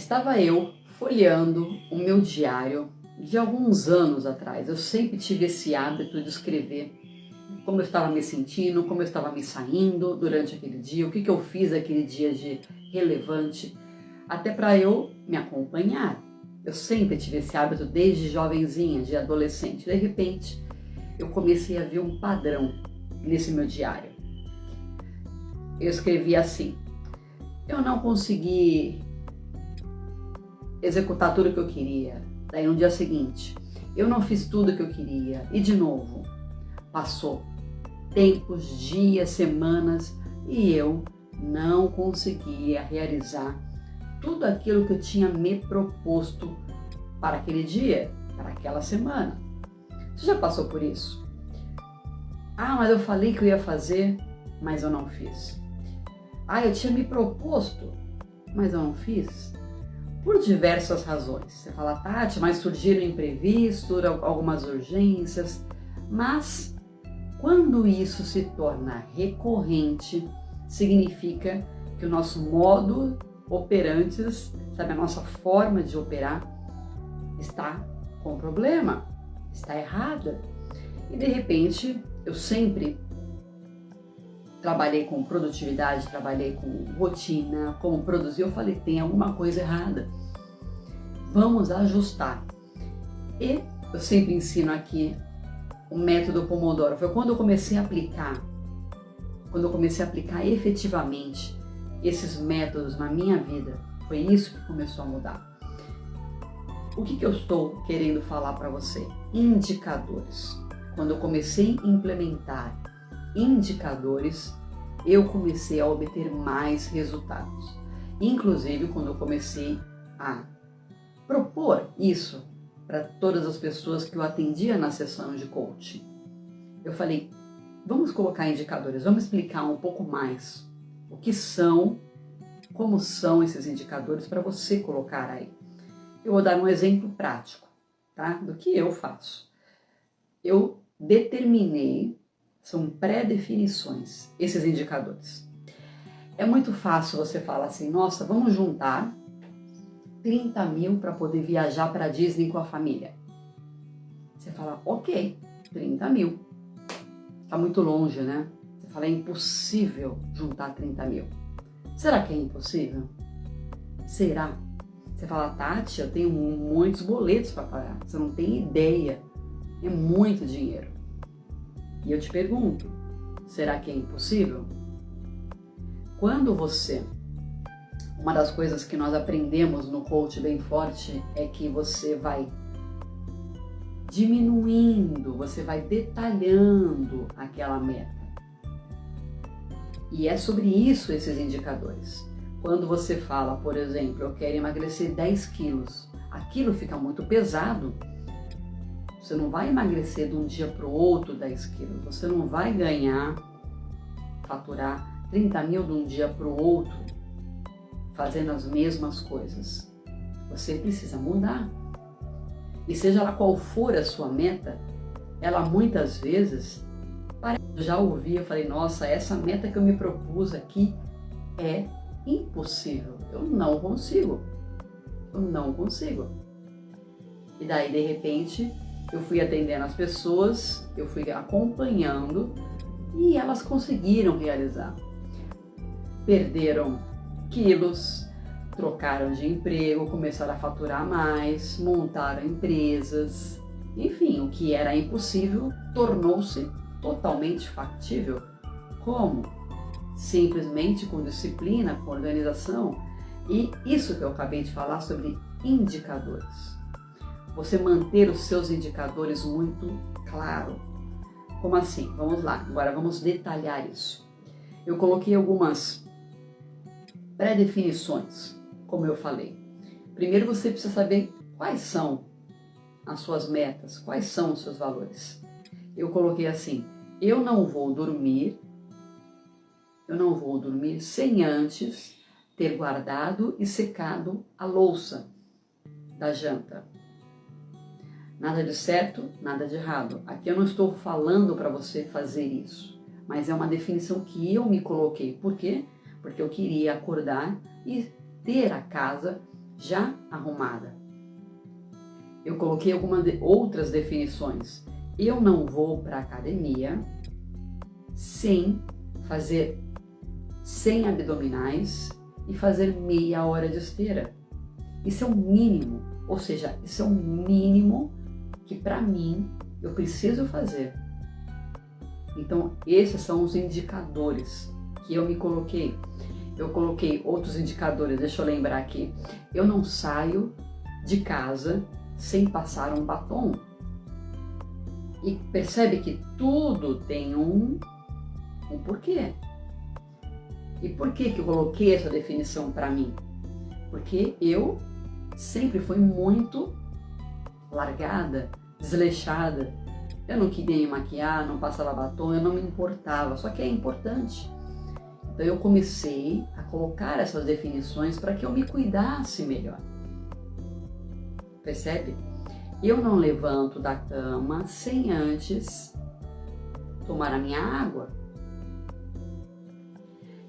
Estava eu folheando o meu diário de alguns anos atrás. Eu sempre tive esse hábito de escrever como eu estava me sentindo, como eu estava me saindo durante aquele dia, o que eu fiz aquele dia de relevante, até para eu me acompanhar. Eu sempre tive esse hábito desde jovenzinha, de adolescente. De repente, eu comecei a ver um padrão nesse meu diário. Eu escrevi assim: eu não consegui executar tudo que eu queria. Daí no dia seguinte, eu não fiz tudo que eu queria. E de novo, passou tempos, dias, semanas e eu não conseguia realizar tudo aquilo que eu tinha me proposto para aquele dia, para aquela semana. Você já passou por isso? Ah, mas eu falei que eu ia fazer, mas eu não fiz. Ah, eu tinha me proposto, mas eu não fiz. Por diversas razões. Você fala, Tati, mas surgiram imprevistos, algumas urgências, mas quando isso se torna recorrente, significa que o nosso modo operantes, sabe, a nossa forma de operar está com problema, está errada. E de repente, eu sempre trabalhei com produtividade, trabalhei com rotina, como produzir. Eu falei, tem alguma coisa errada. Vamos ajustar. E eu sempre ensino aqui o método Pomodoro. Foi quando eu comecei a aplicar, efetivamente esses métodos na minha vida. Foi isso que começou a mudar. O que eu estou querendo falar para você? Indicadores. Quando eu comecei a implementar indicadores, eu comecei a obter mais resultados. Inclusive, quando eu comecei a propor isso para todas as pessoas que eu atendia na sessão de coaching, eu falei, vamos colocar indicadores, vamos explicar um pouco mais o que são, como são esses indicadores para você colocar aí. Eu vou dar um exemplo prático, tá? Do que eu faço. Eu determinei, são pré-definições, esses indicadores. É muito fácil você falar assim, nossa, vamos juntar 30 mil para poder viajar para a Disney com a família. Você fala, ok, 30 mil. Tá muito longe, né? Você fala, é impossível juntar 30 mil. Será que é impossível? Será? Você fala, Tati, eu tenho muitos boletos para pagar. Você não tem ideia. É muito dinheiro. E eu te pergunto, será que é impossível? Quando você... Uma das coisas que nós aprendemos no Coach Bem Forte é que você vai diminuindo, você vai detalhando aquela meta. E é sobre isso esses indicadores. Quando você fala, por exemplo, eu quero emagrecer 10 quilos, aquilo fica muito pesado. Você não vai emagrecer de um dia para o outro 10 quilos. Você não vai faturar 30 mil de um dia para o outro, fazendo as mesmas coisas. Você precisa mudar. E seja lá qual for a sua meta, ela muitas vezes, eu já ouvi, eu falei, nossa, essa meta que eu me propus aqui é impossível. Eu não consigo. E daí, de repente, eu fui atendendo as pessoas, eu fui acompanhando e elas conseguiram realizar. Perderam quilos, trocaram de emprego, começaram a faturar mais, montaram empresas. Enfim, o que era impossível tornou-se totalmente factível. Como? Simplesmente com disciplina, com organização. E isso que eu acabei de falar sobre indicadores. Você manter os seus indicadores muito claro. Como assim? Vamos lá, agora vamos detalhar isso. Eu coloquei algumas pré-definições, como eu falei. Primeiro você precisa saber quais são as suas metas, quais são os seus valores. Eu coloquei assim, eu não vou dormir sem antes ter guardado e secado a louça da janta. Nada de certo, nada de errado. Aqui eu não estou falando para você fazer isso, mas é uma definição que eu me coloquei. Por quê? Porque eu queria acordar e ter a casa já arrumada. Eu coloquei outras definições. Eu não vou para a academia sem fazer 100 abdominais e fazer meia hora de esteira. Isso é o mínimo, ou seja, isso é o mínimo que para mim eu preciso fazer. Então, esses são os indicadores que eu me coloquei. Eu coloquei outros indicadores, deixa eu lembrar aqui. Eu não saio de casa sem passar um batom. E percebe que tudo tem um porquê. E por que eu coloquei essa definição para mim? Porque eu sempre fui muito largada, desleixada. Eu não queria me maquiar, não passava batom, eu não me importava. Só que é importante. Então eu comecei a colocar essas definições para que eu me cuidasse melhor. Percebe? Eu não levanto da cama sem antes tomar a minha água.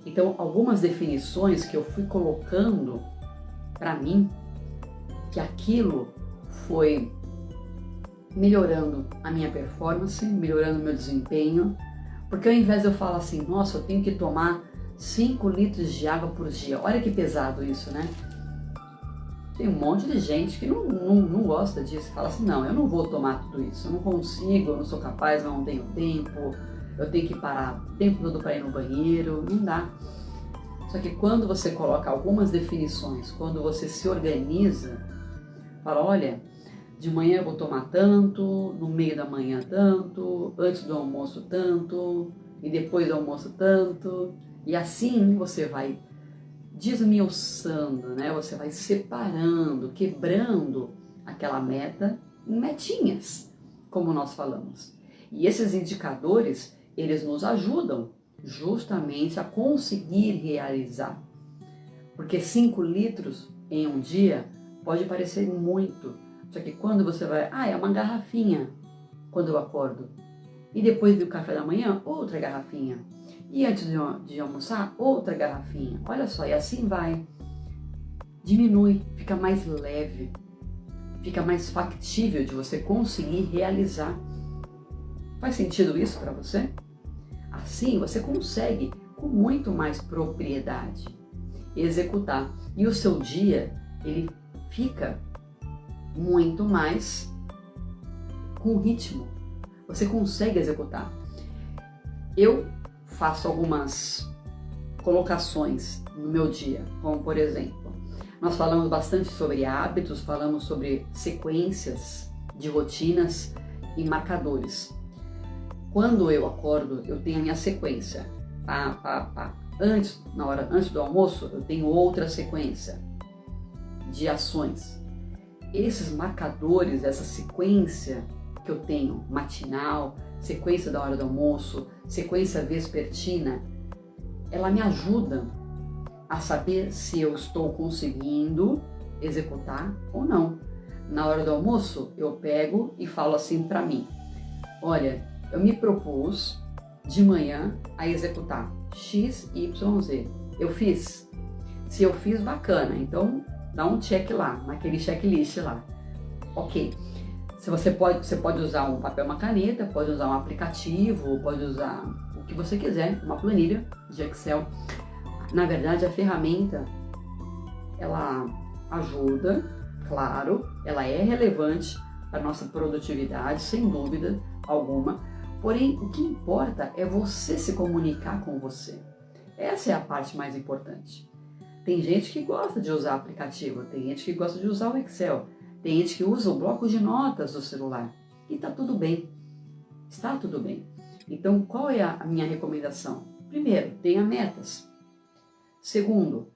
Então, algumas definições que eu fui colocando para mim, que aquilo foi melhorando a minha performance, melhorando o meu desempenho, porque ao invés de eu falar assim, nossa, eu tenho que tomar 5 litros de água por dia, olha que pesado isso, né? Tem um monte de gente que não gosta disso, fala assim, não, eu não vou tomar tudo isso, eu não consigo, eu não sou capaz, não tenho tempo, eu tenho que parar o tempo todo para ir no banheiro, não dá. Só que quando você coloca algumas definições, quando você se organiza, fala, olha, de manhã eu vou tomar tanto, no meio da manhã tanto, antes do almoço tanto, e depois do almoço tanto, e assim você vai desmiuçando, né? Você vai separando, quebrando aquela meta em metinhas, como nós falamos. E esses indicadores, eles nos ajudam justamente a conseguir realizar. Porque 5 litros em um dia pode parecer muito, só que quando você vai, é uma garrafinha quando eu acordo. E depois do café da manhã, outra garrafinha. E antes de almoçar, outra garrafinha. Olha só, e assim vai. Diminui, fica mais leve, fica mais factível de você conseguir realizar. Faz sentido isso para você? Assim você consegue, com muito mais propriedade, executar. E o seu dia, ele fica muito mais com ritmo. Você consegue executar. Eu faço algumas colocações no meu dia, como por exemplo, nós falamos bastante sobre hábitos, falamos sobre sequências de rotinas e marcadores. Quando eu acordo, eu tenho a minha sequência. Antes do almoço, eu tenho outra sequência de ações. Esses marcadores, essa sequência que eu tenho, matinal, sequência da hora do almoço, sequência vespertina, ela me ajuda a saber se eu estou conseguindo executar ou não. Na hora do almoço, eu pego e falo assim para mim, olha, eu me propus de manhã a executar X, Y, Z. Eu fiz? Se eu fiz, bacana, então dá um check lá, naquele checklist lá. Ok. Você pode usar um papel, uma caneta, pode usar um aplicativo, pode usar o que você quiser, uma planilha de Excel. Na verdade, a ferramenta, ela ajuda, claro, ela é relevante para a nossa produtividade, sem dúvida alguma. Porém, o que importa é você se comunicar com você. Essa é a parte mais importante. Tem gente que gosta de usar aplicativo, tem gente que gosta de usar o Excel. Tem gente que usa o bloco de notas do celular e está tudo bem, está tudo bem. Então, qual é a minha recomendação? Primeiro, tenha metas. Segundo,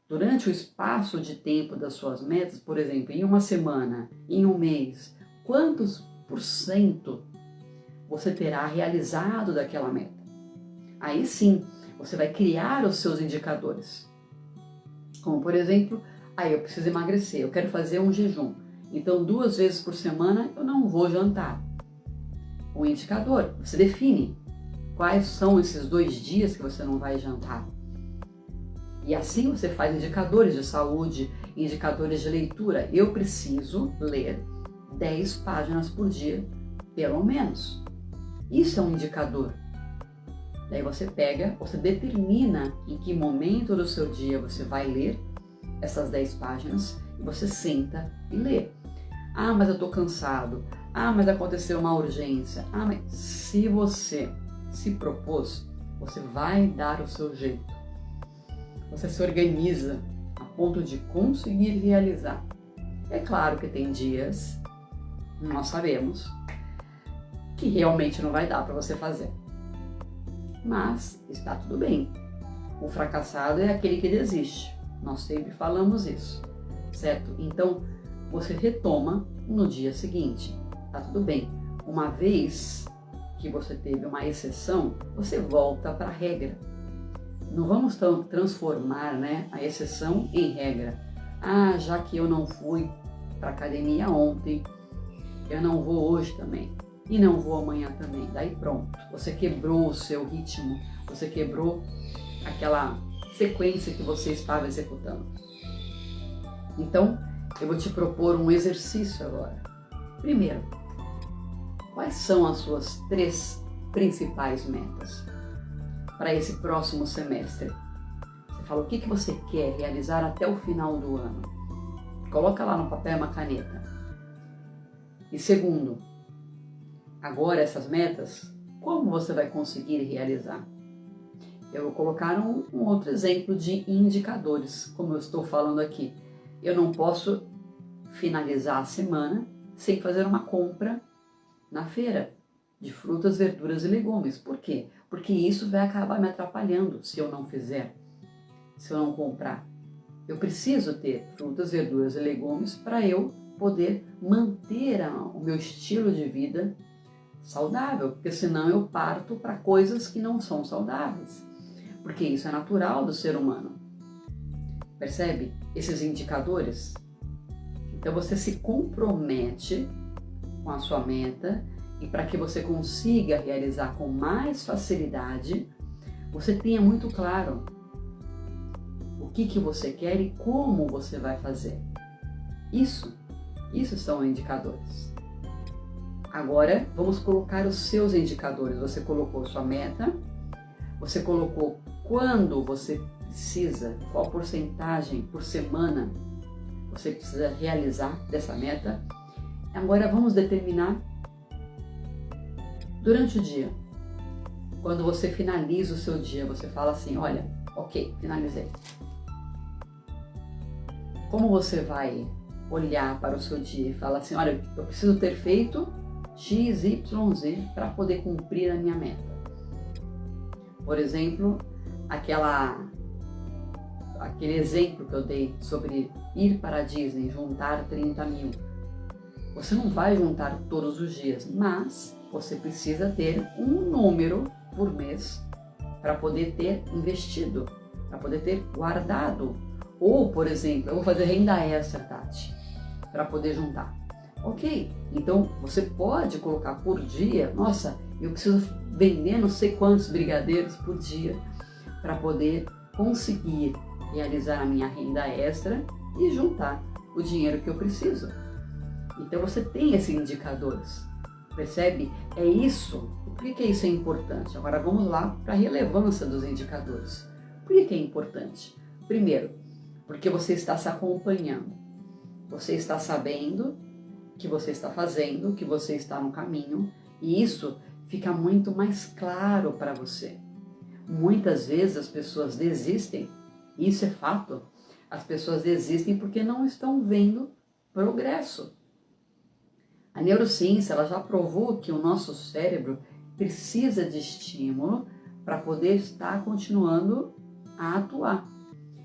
durante o espaço de tempo das suas metas, por exemplo, em uma semana, em um mês, quantos % você terá realizado daquela meta? Aí sim, você vai criar os seus indicadores. Como, por exemplo, eu preciso emagrecer, eu quero fazer um jejum. Então, 2 vezes por semana eu não vou jantar. Um indicador, você define quais são esses 2 dias que você não vai jantar. E assim você faz indicadores de saúde, indicadores de leitura. Eu preciso ler 10 páginas por dia, pelo menos. Isso é um indicador. Daí você pega, você determina em que momento do seu dia você vai ler essas 10 páginas e você senta e lê. Ah, mas eu tô cansado. Ah, mas aconteceu uma urgência. Ah, mas se você se propôs, você vai dar o seu jeito. Você se organiza a ponto de conseguir realizar. É claro que tem dias, nós sabemos, que realmente não vai dar para você fazer. Mas está tudo bem. O fracassado é aquele que desiste. Nós sempre falamos isso, certo? Então, você retoma no dia seguinte. Tá tudo bem. Uma vez que você teve uma exceção, você volta para a regra. Não vamos transformar, né, a exceção em regra. Ah, já que eu não fui para a academia ontem, eu não vou hoje também. E não vou amanhã também. Daí pronto, você quebrou o seu ritmo, você quebrou aquela sequência que você estava executando. Então, eu vou te propor um exercício agora. Primeiro, quais são as suas 3 principais metas para esse próximo semestre? Você fala o que você quer realizar até o final do ano. Coloca lá no papel uma caneta. E segundo, agora essas metas, como você vai conseguir realizar? Eu vou colocar um outro exemplo de indicadores, como eu estou falando aqui. Eu não posso finalizar a semana sem fazer uma compra na feira de frutas, verduras e legumes. Por quê? Porque isso vai acabar me atrapalhando se eu não fizer, se eu não comprar. Eu preciso ter frutas, verduras e legumes para eu poder manter o meu estilo de vida saudável, porque senão eu parto para coisas que não são saudáveis, porque isso é natural do ser humano. Percebe esses indicadores? Então você se compromete com a sua meta e para que você consiga realizar com mais facilidade, você tenha muito claro o que você quer e como você vai fazer. Isso são indicadores. Agora, vamos colocar os seus indicadores. Você colocou sua meta, você colocou quando você precisa, qual porcentagem por semana você precisa realizar dessa meta. Agora, vamos determinar durante o dia. Quando você finaliza o seu dia, você fala assim, olha, ok, finalizei. Como você vai olhar para o seu dia e falar assim, olha, eu preciso ter feito X, Y, Z para poder cumprir a minha meta. Por exemplo, aquele exemplo que eu dei sobre ir para a Disney, juntar 30 mil. Você não vai juntar todos os dias, mas você precisa ter um número por mês para poder ter investido, para poder ter guardado. Ou, por exemplo, eu vou fazer renda extra, Tati, para poder juntar. Ok, então você pode colocar por dia, nossa, eu preciso vender não sei quantos brigadeiros por dia para poder conseguir realizar a minha renda extra e juntar o dinheiro que eu preciso. Então você tem esses indicadores, percebe? É isso. Por que isso é importante? Agora vamos lá para a relevância dos indicadores. Por que é importante? Primeiro, porque você está se acompanhando. Você está sabendo que você está fazendo, que você está no caminho, e isso fica muito mais claro para você. Muitas vezes as pessoas desistem, isso é fato. As pessoas desistem porque não estão vendo progresso. A neurociência ela já provou que o nosso cérebro precisa de estímulo para poder estar continuando a atuar.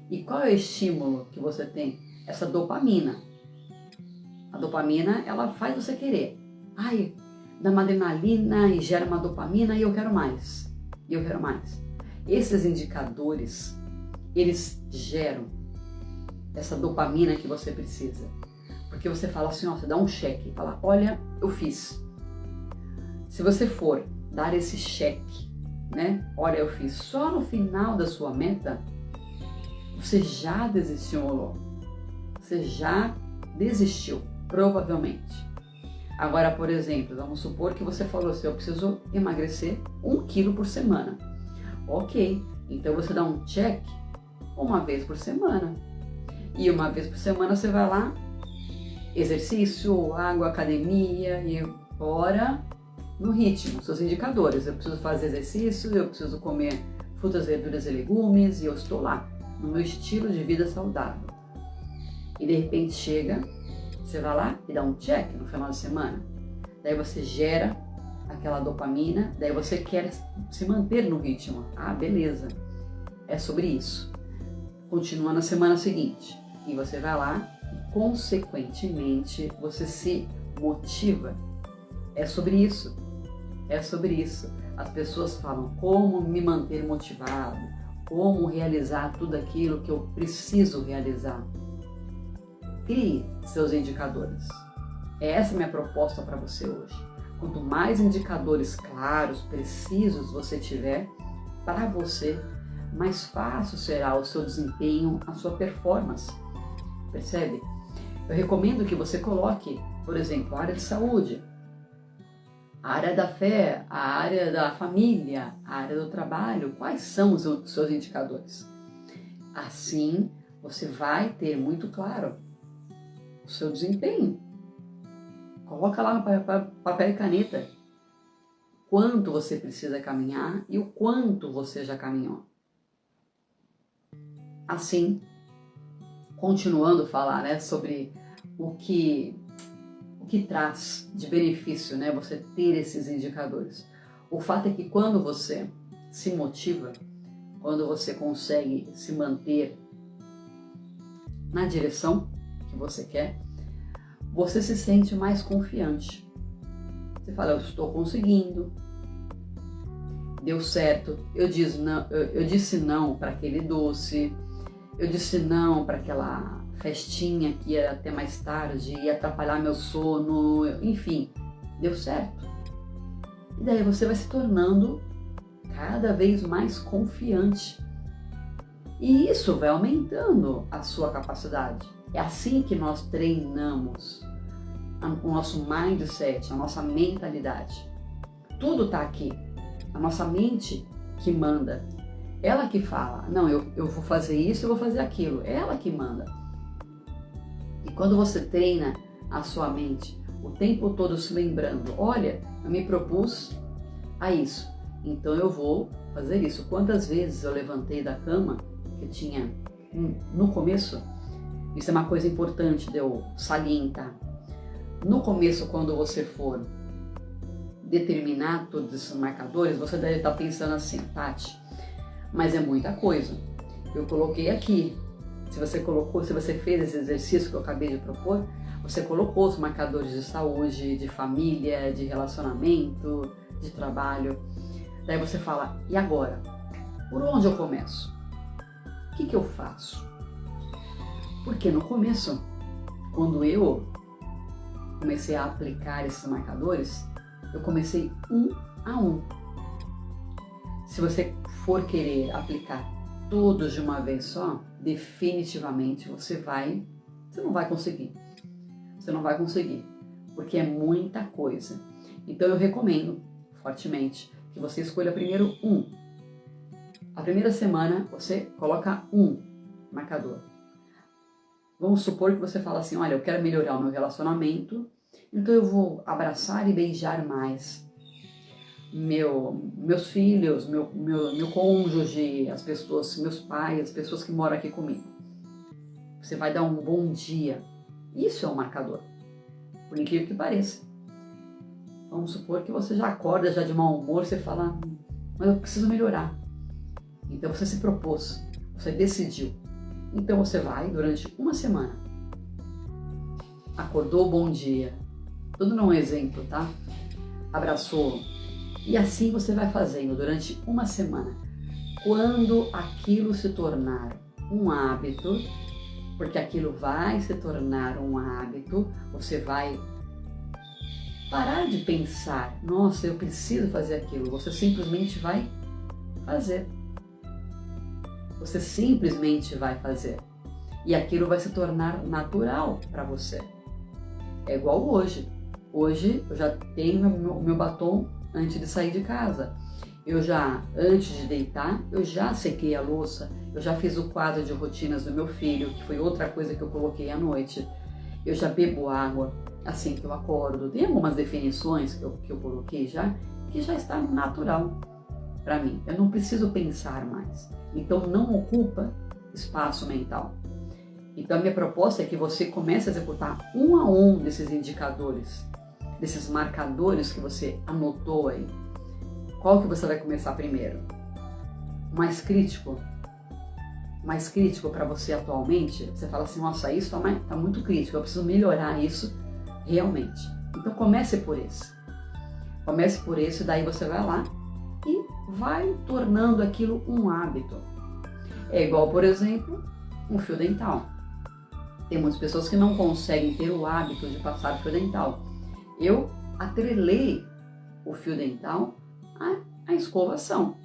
E qual é o estímulo que você tem? Essa dopamina. A dopamina, ela faz você querer. Ai, dá uma adrenalina e gera uma dopamina e eu quero mais. E eu quero mais. Esses indicadores, eles geram essa dopamina que você precisa. Porque você fala assim, ó, você dá um cheque, fala, olha, eu fiz. Se você for dar esse cheque, né, olha, eu fiz, só no final da sua meta, você já desestimulou, você já desistiu, provavelmente. Agora, por exemplo, vamos supor que você falou assim, eu preciso emagrecer 1 quilo por semana. Ok, então você dá um check uma vez por semana. E uma vez por semana você vai lá, exercício, água, academia e bora no ritmo, seus indicadores. Eu preciso fazer exercício, eu preciso comer frutas, verduras e legumes e eu estou lá, no meu estilo de vida saudável. E de repente chega, você vai lá e dá um check no final de semana. Daí você gera aquela dopamina, daí você quer se manter no ritmo. Ah, beleza, é sobre isso. Continua na semana seguinte. E você vai lá e, consequentemente, você se motiva. É sobre isso. É sobre isso. As pessoas falam como me manter motivado, como realizar tudo aquilo que eu preciso realizar. Crie seus indicadores. Essa é a minha proposta para você hoje. Quanto mais indicadores claros, precisos você tiver, para você, mais fácil será o seu desempenho, a sua performance. Percebe? Eu recomendo que você coloque, por exemplo, a área de saúde, a área da fé, a área da família, a área do trabalho. Quais são os seus indicadores? Assim, você vai ter muito claro o seu desempenho. Coloca lá no papel e caneta quanto você precisa caminhar e o quanto você já caminhou. Assim, continuando a falar, né, sobre o que traz de benefício, né, você ter esses indicadores. O fato é que quando você se motiva, quando você consegue se manter na direção que você quer, você se sente mais confiante. Você fala, eu estou conseguindo, deu certo, eu disse não para aquele doce, eu disse não para aquela festinha que ia até mais tarde, ia atrapalhar meu sono, enfim, deu certo. E daí você vai se tornando cada vez mais confiante. E isso vai aumentando a sua capacidade. É assim que nós treinamos o nosso mindset, a nossa mentalidade. Tudo está aqui. A nossa mente que manda. Ela que fala, não, eu vou fazer isso, eu vou fazer aquilo. É ela que manda. E quando você treina a sua mente, o tempo todo se lembrando, olha, eu me propus a isso, então eu vou fazer isso. Quantas vezes eu levantei da cama, que eu tinha no começo, isso é uma coisa importante de eu salientar. No começo, quando você for determinar todos esses marcadores, você deve estar pensando assim, Tati, mas é muita coisa. Eu coloquei aqui. Se você fez esse exercício que eu acabei de propor, você colocou os marcadores de saúde, de família, de relacionamento, de trabalho. Daí você fala, e agora? Por onde eu começo? O que eu faço? Porque no começo, quando eu comecei a aplicar esses marcadores, eu comecei um a um. Se você for querer aplicar todos de uma vez só, definitivamente você não vai conseguir. Você não vai conseguir, porque é muita coisa. Então eu recomendo fortemente que você escolha primeiro um. A primeira semana você coloca um marcador. Vamos supor que você fala assim, olha, eu quero melhorar o meu relacionamento, então eu vou abraçar e beijar mais meus filhos, meu cônjuge, as pessoas, meus pais, as pessoas que moram aqui comigo. Você vai dar um bom dia. Isso é um marcador, por incrível que pareça. Vamos supor que você já acorda já de mau humor, você fala, mas eu preciso melhorar. Então você se propôs, você decidiu. Então você vai durante uma semana. Acordou, bom dia. Tô dando um exemplo, tá? Abraçou. E assim você vai fazendo durante uma semana. Quando aquilo se tornar um hábito, porque aquilo vai se tornar um hábito, você vai parar de pensar, nossa, eu preciso fazer aquilo. Você simplesmente vai fazer. Você simplesmente vai fazer. e aquilo vai se tornar natural para você. É igual hoje. Hoje eu já tenho o meu batom antes de sair de casa. Antes de deitar, eu já sequei a louça, eu já fiz o quadro de rotinas do meu filho, que foi outra coisa que eu coloquei à noite. Eu já bebo água assim que eu acordo. Tem algumas definições que eu coloquei já, que já está natural para mim. Eu não preciso pensar mais. Então não ocupa espaço mental. Então a minha proposta é que você comece a executar um a um desses indicadores, desses marcadores que você anotou aí. Qual que você vai começar primeiro? Mais crítico para você atualmente? Você fala assim, nossa, isso tá muito crítico, eu preciso melhorar isso realmente. Então comece por esse. Comece por esse, daí você vai lá e vai tornando aquilo um hábito. É igual, por exemplo, um fio dental. Tem muitas pessoas que não conseguem ter o hábito de passar fio dental. Eu atrelei o fio dental à escovação.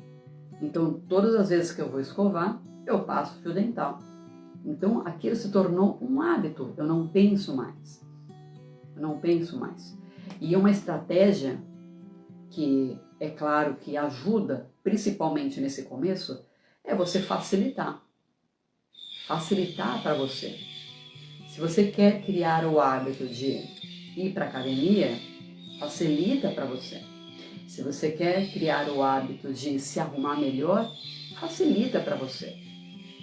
Então, todas as vezes que eu vou escovar, eu passo fio dental. Então, aquilo se tornou um hábito. Eu não penso mais. E uma estratégia que, é claro, que ajuda, principalmente nesse começo, é você facilitar. Facilitar para você. Se você quer criar o hábito de ir para a academia, facilita para você. Se você quer criar o hábito de se arrumar melhor, facilita para você.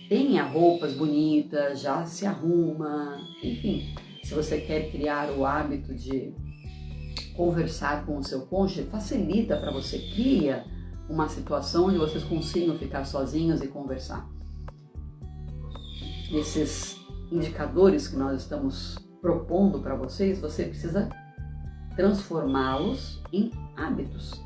Tenha roupas bonitas, já se arruma, enfim. Se você quer criar o hábito de conversar com o seu cônjuge, facilita para você. Cria uma situação onde vocês consigam ficar sozinhos e conversar. Nesses indicadores que nós estamos propondo para vocês, você precisa transformá-los em hábitos,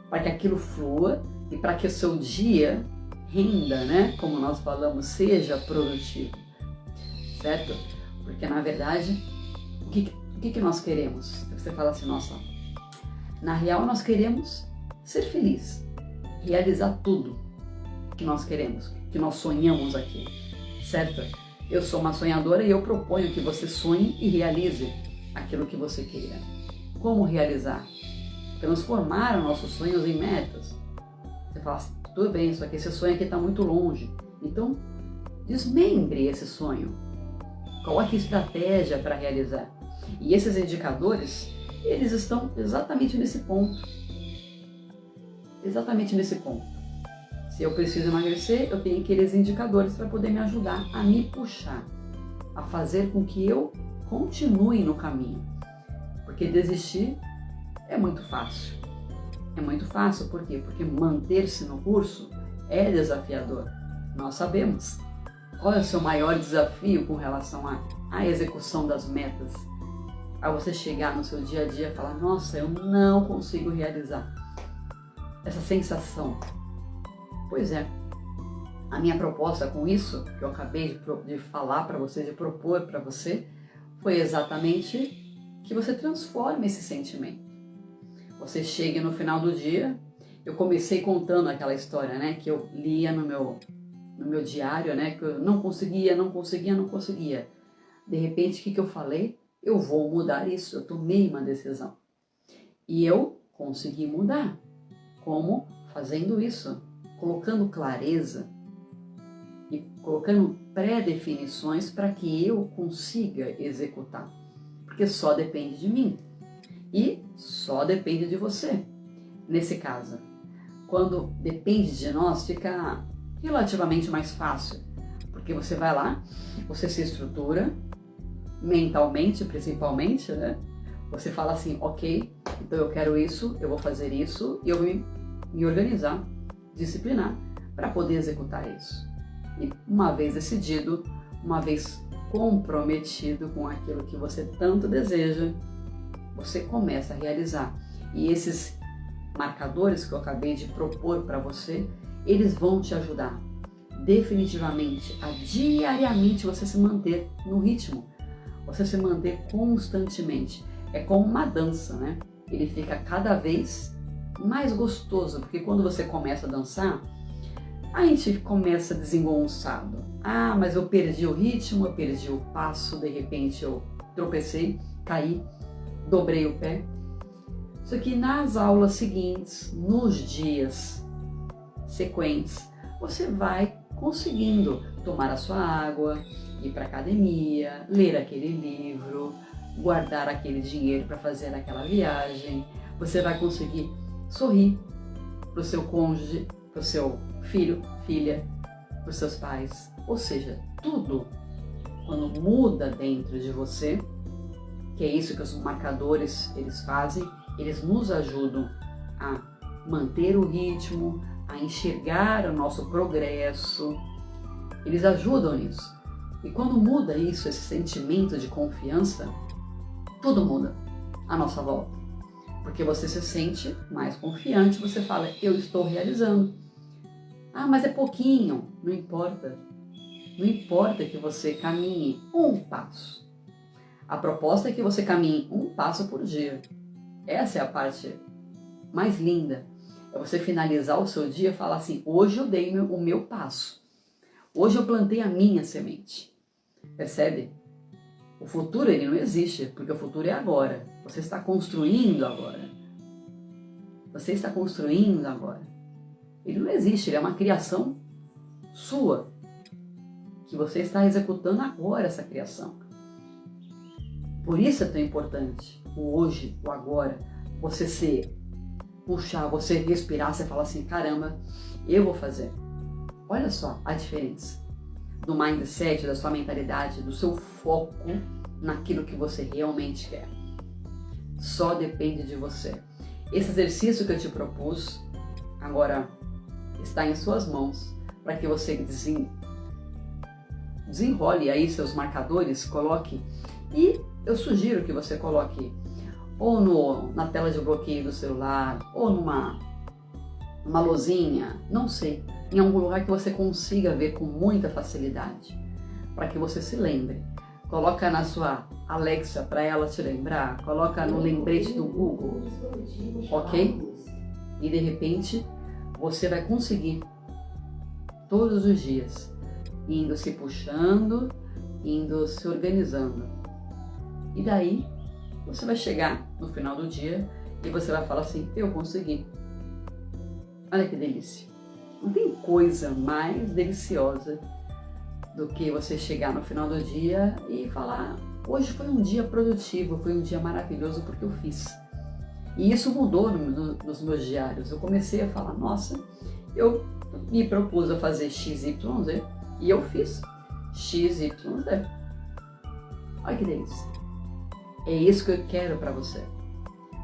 para que aquilo flua e para que o seu dia renda, né? Como nós falamos, seja produtivo, certo? Porque na verdade, o que nós queremos? Você fala assim, nossa, na real nós queremos ser feliz, realizar tudo que nós queremos, que nós sonhamos aqui, certo? Eu sou uma sonhadora e eu proponho que você sonhe e realize aquilo que você queira. Como realizar? Transformar os nossos sonhos em metas. Você fala assim, tudo bem, só que esse sonho aqui está muito longe. Então, desmembre esse sonho. Coloque estratégia para realizar. E esses indicadores, eles estão exatamente nesse ponto. Exatamente nesse ponto. Se eu preciso emagrecer, eu tenho aqueles indicadores para poder me ajudar a me puxar, a fazer com que eu continue no caminho. Porque desistir é muito fácil. É muito fácil, por quê? Porque manter-se no curso é desafiador. Nós sabemos. Qual é o seu maior desafio com relação à execução das metas? A você chegar no seu dia a dia e falar, nossa, eu não consigo realizar. Essa sensação. Pois é, a minha proposta com isso, que eu acabei de falar para você, de propor para você, foi exatamente que você transforme esse sentimento. Você chega no final do dia, eu comecei contando aquela história, né, que eu lia no meu diário, né, que eu não conseguia. De repente, o que eu falei? Eu vou mudar isso, eu tomei uma decisão. E eu consegui mudar. Como? Fazendo isso. Colocando clareza e colocando pré-definições para que eu consiga executar. Porque só depende de mim e só depende de você. Nesse caso, quando depende de nós, fica relativamente mais fácil. Porque você vai lá, você se estrutura, mentalmente principalmente, né? Você fala assim, ok, então eu quero isso, eu vou fazer isso e eu vou me organizar, disciplinar para poder executar isso. E uma vez decidido, uma vez comprometido com aquilo que você tanto deseja, você começa a realizar. E esses marcadores que eu acabei de propor para você, eles vão te ajudar definitivamente a diariamente você se manter no ritmo, você se manter constantemente. É como uma dança, né? Ele fica cada vez mais gostoso, porque quando você começa a dançar, a gente começa desengonçado. Ah, mas eu perdi o ritmo, eu perdi o passo, de repente eu tropecei, caí, dobrei o pé. Só que nas aulas seguintes, nos dias sequentes, você vai conseguindo tomar a sua água, ir para a academia, ler aquele livro, guardar aquele dinheiro para fazer aquela viagem. Você vai conseguir sorrir para o seu cônjuge, para o seu filho, filha, para os seus pais. Ou seja, tudo quando muda dentro de você, que é isso que os marcadores eles fazem, eles nos ajudam a manter o ritmo, a enxergar o nosso progresso, eles ajudam nisso. E quando muda isso, esse sentimento de confiança, tudo muda à nossa volta. Porque você se sente mais confiante, você fala, eu estou realizando. Ah, mas é pouquinho, não importa. Não importa que você caminhe um passo. A proposta é que você caminhe um passo por dia. Essa é a parte mais linda. É você finalizar o seu dia e falar assim, hoje eu dei o meu passo. Hoje eu plantei a minha semente. Percebe? O futuro ele não existe, porque o futuro é agora. Você está construindo agora. Você está construindo agora. Ele não existe, ele é uma criação sua. Que você está executando agora essa criação. Por isso é tão importante o hoje, o agora. Você se puxar, você respirar, você falar assim, caramba, eu vou fazer. Olha só a diferença do mindset, da sua mentalidade, do seu foco naquilo que você realmente quer. Só depende de você. Esse exercício que eu te propus, agora está em suas mãos, para que você desenrole aí seus marcadores, coloque, e eu sugiro que você coloque ou na tela de bloqueio do celular, ou numa luzinha, não sei, em algum lugar que você consiga ver com muita facilidade, para que você se lembre. Coloca na sua Alexa para ela te lembrar, coloca no lembrete do Google, ok? E de repente você vai conseguir todos os dias, indo se puxando, indo se organizando. E daí você vai chegar no final do dia e você vai falar assim, eu consegui. Olha que delícia. Não tem coisa mais deliciosa do que você chegar no final do dia e falar, hoje foi um dia produtivo, foi um dia maravilhoso porque eu fiz. E isso mudou nos meus diários. Eu comecei a falar, nossa, eu me propus a fazer XYZ e eu fiz XYZ. Olha que delícia. É isso que eu quero para você,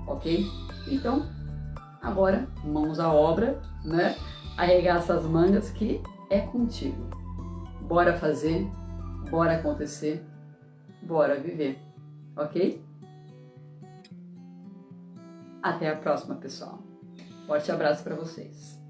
ok? Então, agora, mãos à obra, né? Arregaça as mangas que é contigo. Bora fazer, bora acontecer, bora viver, ok? Até a próxima, pessoal. Forte abraço para vocês.